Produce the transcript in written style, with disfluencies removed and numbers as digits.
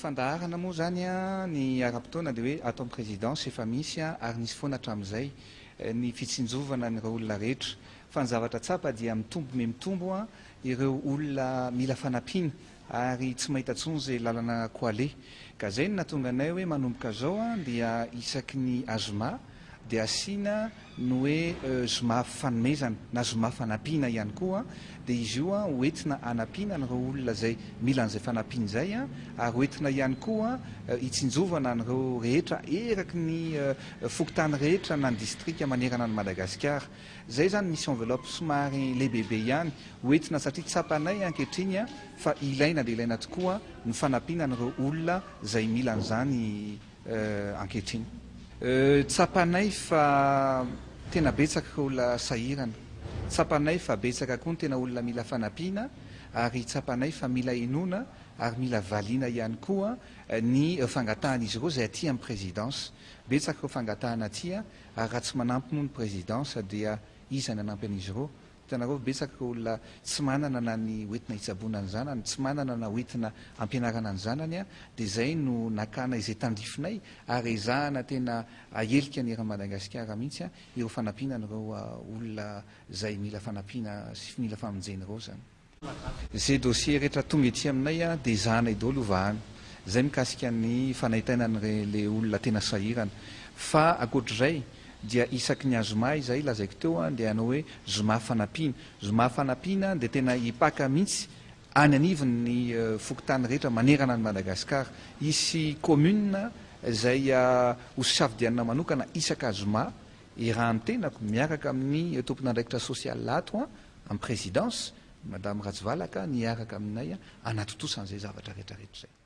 fandaharana moa zany a ny ara-potoana dia hoe ato amin'ny présidence efa misy a ary nisy foana hatramin'izay ny fitsinjovana n'ireo olona rehetra fa ny zavatra tsapa dia mitombo mitombo a ireo olona mila fanampiana ary tsy mahita tsony zay lalana koale ka zay no nahatonga anay hoe manomboka zao a dia isaky ny azoma dia asiana no hoe zoma fanomezana na zoma fanampiana ihany koa dia izy io a hoentina hanampiana n'ireo olona zay mila an'izay fanampiana izay a ary hoentina ihany koa hitsinjovana an'ireo rehetra eraky ny fokontany rehetra na ny distrika manerana ny Madagasikara. Zay zany misy enveloppe somary lehibebe ihany hoentina satria tsapanay ankehitriny a fa ilaina dia ilaina tokoa ny fanampiana n'ireo olona zay mila an'izany ankehitriny. Tsapanay fa tena betsaka olona sahirana, tsapanay fa betsaka koa ny tena olona mila fanampiana ary tsapanay fa mila inoana ary mila valiana ihany koa ny fangatahan'izy ireo zay aty amin'ny présidence. Betsaka ireo fangatahana aty a ary raha tsy manampy moa ny présidence dia iza ny anampy an'izy ireo. Hitanareo betsaka olona tsy manana na ny hoentina hitsaboana ny zanany, tsy manana na hoentina ampianarana ny zanany a dia zay no nakana izay tandrifinay ary ezahana tena ahelika ny eran'i Madagasikara mihitsy a ireo fanampiana n'ireo olona zay mila fanampiana sy mila famonjena ireo zany. Zay dossier rehetra tonga ety aminay a dia ezahanay daholo ovahana. Zay mikasika ny fanahitana le olona tena sahirana fa ankoatr'izay dia isaky ny azoma izay lazaiko teo a dia hanao hoe zoma fanampiana. Zoma fanampiana dia tena hipaka mihitsy any anivony ny fokontany rehetra manerana ny Madagasikara. Isy commune izay ho safidianina manokana isaka zoma irahan'ny tenako miaraka amin'ny tompon'andraikitra sosialy lato a amin'ny présidence Madame Ratsivalaka niaraka aminay anaty tosa an'izay zavatra rehetrarehetra izay.